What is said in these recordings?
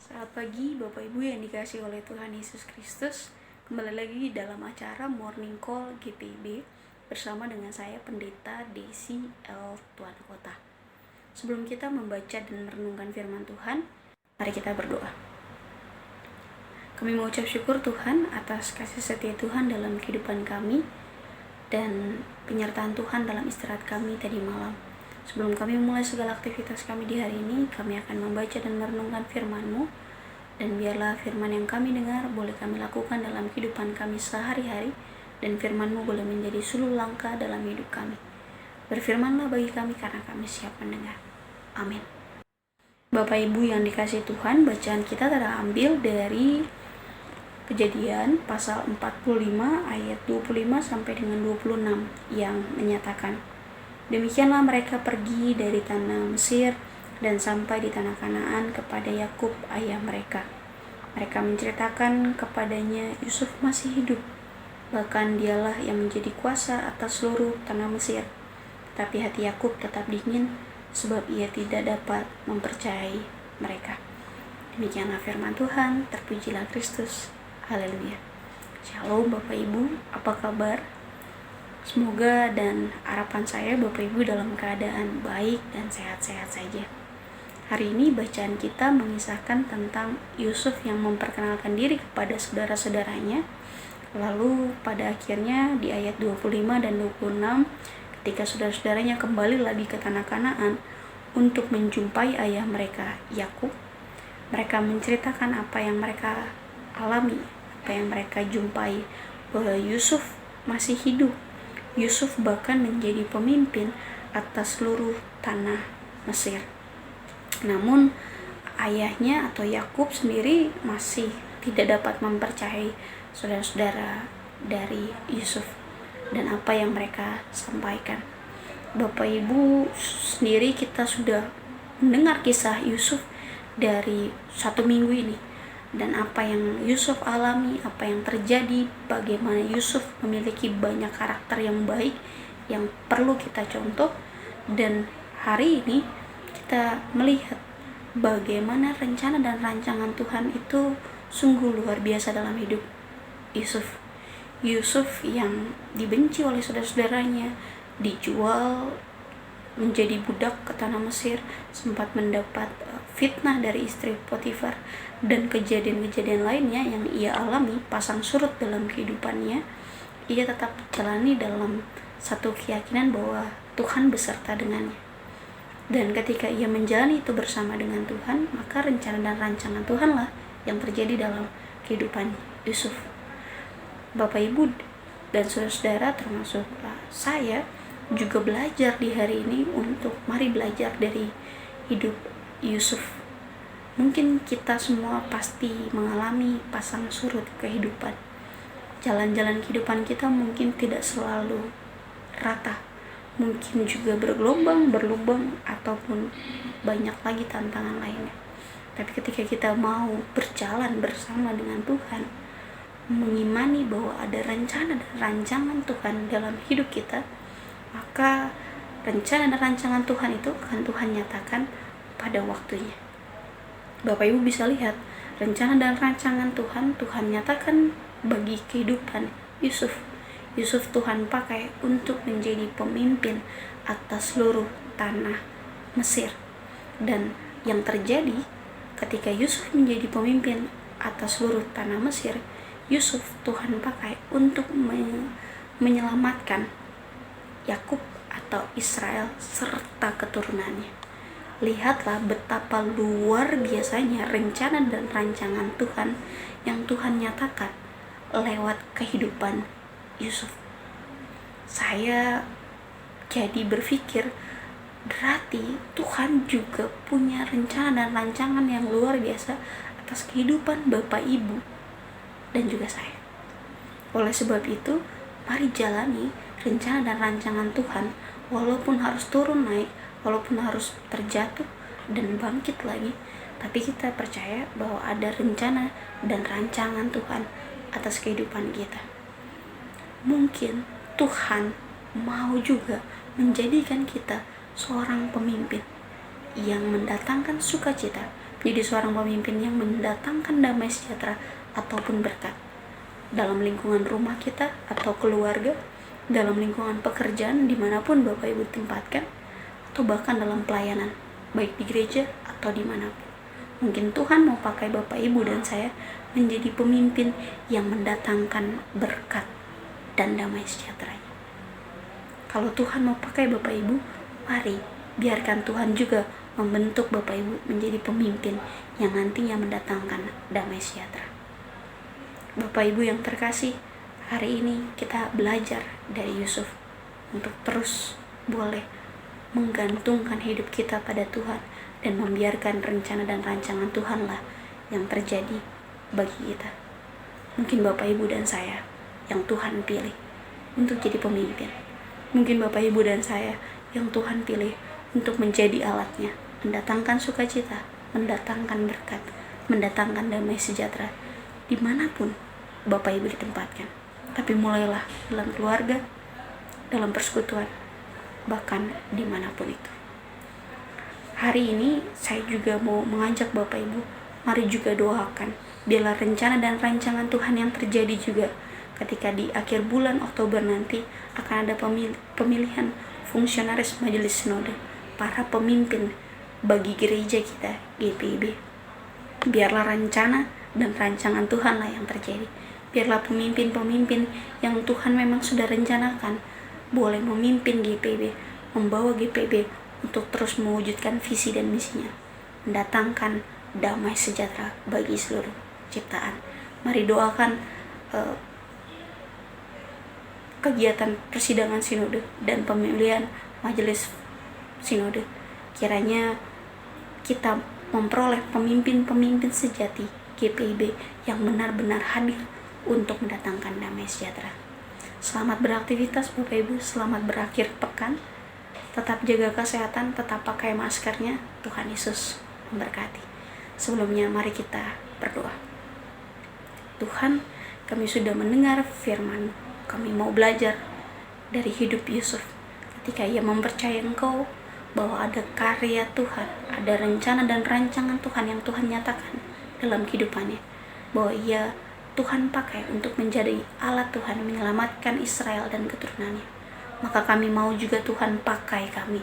Selamat pagi Bapak Ibu yang dikasihi oleh Tuhan Yesus Kristus. Kembali lagi dalam acara Morning Call GPIB bersama dengan saya Pendeta Desi L. Tuan Kota. Sebelum kita membaca dan merenungkan firman Tuhan, mari kita berdoa. Kami mengucap syukur Tuhan atas kasih setia Tuhan dalam kehidupan kami dan penyertaan Tuhan dalam istirahat kami tadi malam. Sebelum kami memulai segala aktivitas kami di hari ini, kami akan membaca dan merenungkan firman-Mu. Dan biarlah firman yang kami dengar boleh kami lakukan dalam kehidupan kami sehari-hari, dan firman-Mu boleh menjadi sulur langkah dalam hidup kami. Berfirmanlah bagi kami karena kami siap mendengar. Amin. Bapak Ibu yang dikasihi Tuhan, bacaan kita terambil dari Kejadian pasal 45 ayat 25 sampai dengan 26 yang menyatakan, demikianlah mereka pergi dari tanah Mesir dan sampai di tanah Kanaan kepada Yakub ayah mereka. Mereka menceritakan kepadanya Yusuf masih hidup, bahkan dialah yang menjadi kuasa atas seluruh tanah Mesir. Tapi hati Yakub tetap dingin sebab ia tidak dapat mempercayai mereka. Demikianlah firman Tuhan, terpujilah Kristus. Haleluya. Shalom Bapak Ibu, apa kabar? Semoga dan harapan saya Bapak Ibu dalam keadaan baik dan sehat-sehat saja. Hari ini bacaan kita mengisahkan tentang Yusuf yang memperkenalkan diri kepada saudara-saudaranya. Lalu pada akhirnya di ayat 25 dan 26, ketika saudara-saudaranya kembali lagi ke tanah Kanaan untuk menjumpai ayah mereka, Yakub, mereka menceritakan apa yang mereka alami, apa yang mereka jumpai, bahwa Yusuf masih hidup. Yusuf bahkan menjadi pemimpin atas seluruh tanah Mesir. Namun ayahnya atau Yakub sendiri masih tidak dapat mempercayai saudara-saudara dari Yusuf dan apa yang mereka sampaikan. Bapak Ibu sendiri kita sudah mendengar kisah Yusuf dari 1 minggu ini, dan apa yang Yusuf alami, apa yang terjadi, bagaimana Yusuf memiliki banyak karakter yang baik yang perlu kita contoh. Dan hari ini kita melihat bagaimana rencana dan rancangan Tuhan itu sungguh luar biasa dalam hidup Yusuf. Yusuf yang dibenci oleh saudara-saudaranya, dijual menjadi budak ke tanah Mesir, sempat mendapat fitnah dari istri Potifar, dan kejadian-kejadian lainnya yang ia alami pasang surut dalam kehidupannya. Ia tetap jalani dalam satu keyakinan bahwa Tuhan beserta dengannya. Dan ketika ia menjalani itu bersama dengan Tuhan, maka rencana dan rancangan Tuhanlah yang terjadi dalam kehidupan Yusuf. Bapak Ibu dan saudara-saudara termasuk saya juga belajar di hari ini untuk mari belajar dari hidup Yusuf. Mungkin kita semua pasti mengalami pasang surut kehidupan. Jalan-jalan kehidupan kita mungkin tidak selalu rata, mungkin juga bergelombang, berlubang, ataupun banyak lagi tantangan lainnya. Tapi ketika kita mau berjalan bersama dengan Tuhan, mengimani bahwa ada rencana dan rancangan Tuhan dalam hidup kita, maka rencana dan rancangan Tuhan itu akan Tuhan nyatakan pada waktunya. Bapak Ibu bisa lihat rencana dan rancangan Tuhan nyatakan bagi kehidupan Yusuf. Yusuf Tuhan pakai untuk menjadi pemimpin atas seluruh tanah Mesir. Dan yang terjadi ketika Yusuf menjadi pemimpin atas seluruh tanah Mesir, Yusuf Tuhan pakai untuk menyelamatkan Yakub atau Israel serta keturunannya. Lihatlah betapa luar biasanya rencana dan rancangan Tuhan yang Tuhan nyatakan lewat kehidupan Yusuf. Saya jadi berpikir, berarti Tuhan juga punya rencana dan rancangan yang luar biasa atas kehidupan Bapak Ibu dan juga saya. Oleh sebab itu, mari jalani rencana dan rancangan Tuhan, walaupun harus turun naik, walaupun harus terjatuh dan bangkit lagi, tapi kita percaya bahwa ada rencana dan rancangan Tuhan atas kehidupan kita. Mungkin Tuhan mau juga menjadikan kita seorang pemimpin yang mendatangkan sukacita, menjadi seorang pemimpin yang mendatangkan damai sejahtera ataupun berkat dalam lingkungan rumah kita atau keluarga, dalam lingkungan pekerjaan dimanapun Bapak Ibu tempatkan, atau bahkan dalam pelayanan, baik di gereja atau dimanapun. Mungkin Tuhan mau pakai Bapak Ibu dan saya menjadi pemimpin yang mendatangkan berkat dan damai sejahtera. Kalau Tuhan mau pakai Bapak Ibu, mari biarkan Tuhan juga membentuk Bapak Ibu menjadi pemimpin yang nantinya mendatangkan damai sejahtera. Bapak Ibu yang terkasih, hari ini kita belajar dari Yusuf untuk terus boleh menggantungkan hidup kita pada Tuhan dan membiarkan rencana dan rancangan Tuhanlah yang terjadi bagi kita. Mungkin Bapak Ibu dan saya yang Tuhan pilih untuk jadi pemimpin. Mungkin Bapak Ibu dan saya yang Tuhan pilih untuk menjadi alatnya, mendatangkan sukacita, mendatangkan berkat, mendatangkan damai sejahtera dimanapun Bapak Ibu ditempatkan. Tapi mulailah dalam keluarga, dalam persekutuan, bahkan dimanapun itu. Hari ini saya juga mau mengajak Bapak Ibu, mari juga doakan biarlah rencana dan rancangan Tuhan yang terjadi juga ketika di akhir bulan Oktober nanti akan ada pemilihan fungsionaris Majelis Sinode, para pemimpin bagi gereja kita GPIB. Biarlah rencana dan rancangan Tuhanlah yang terjadi. Biarlah pemimpin-pemimpin yang Tuhan memang sudah rencanakan boleh memimpin GPIB, membawa GPIB untuk terus mewujudkan visi dan misinya, mendatangkan damai sejahtera bagi seluruh ciptaan. Mari doakan kegiatan persidangan sinode dan pemilihan majelis sinode. Kiranya kita memperoleh pemimpin-pemimpin sejati GPIB yang benar-benar hadir untuk mendatangkan damai sejahtera. Selamat beraktivitas Bapak Ibu, selamat berakhir pekan. Tetap jaga kesehatan, tetap pakai maskernya. Tuhan Yesus memberkati. Sebelumnya mari kita berdoa. Tuhan, kami sudah mendengar firman, kami mau belajar dari hidup Yusuf ketika ia mempercayai Engkau bahwa ada karya Tuhan, ada rencana dan rancangan Tuhan yang Tuhan nyatakan dalam kehidupannya, bahwa ia Tuhan pakai untuk menjadi alat Tuhan menyelamatkan Israel dan keturunannya. Maka kami mau juga Tuhan pakai kami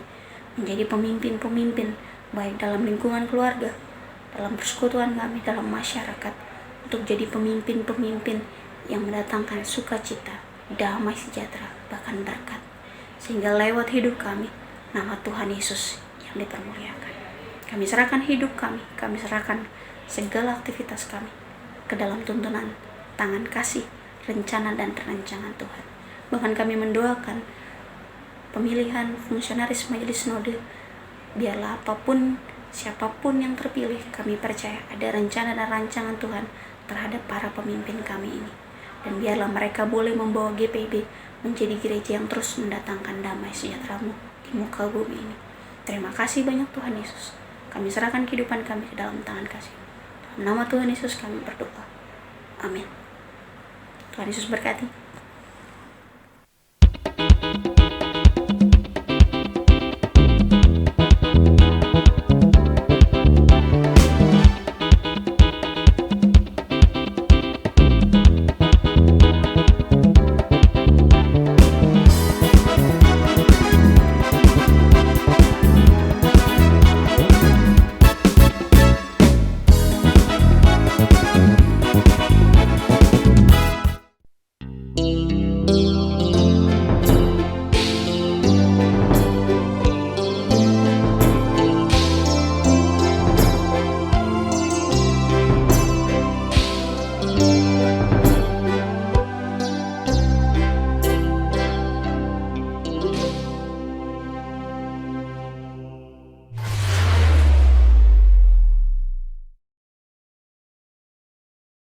menjadi pemimpin-pemimpin, baik dalam lingkungan keluarga, dalam persekutuan kami, dalam masyarakat, untuk jadi pemimpin-pemimpin yang mendatangkan sukacita, damai sejahtera, bahkan berkat. Sehingga lewat hidup kami, nama Tuhan Yesus yang dipermuliakan. Kami serahkan hidup kami serahkan segala aktivitas kami ke dalam tuntunan tangan kasih, rencana dan rancangan Tuhan. Bahkan kami mendoakan pemilihan fungsionaris Majelis Sinode, biarlah apapun, siapapun yang terpilih, kami percaya ada rencana dan rancangan Tuhan terhadap para pemimpin kami ini. Dan biarlah mereka boleh membawa GPIB menjadi gereja yang terus mendatangkan damai sejahtera-Mu di muka bumi ini. Terima kasih banyak Tuhan Yesus. Kami serahkan kehidupan kami ke dalam tangan kasih. Dalam nama Tuhan Yesus kami berdoa. Amin. Tuhan Yesus berkati.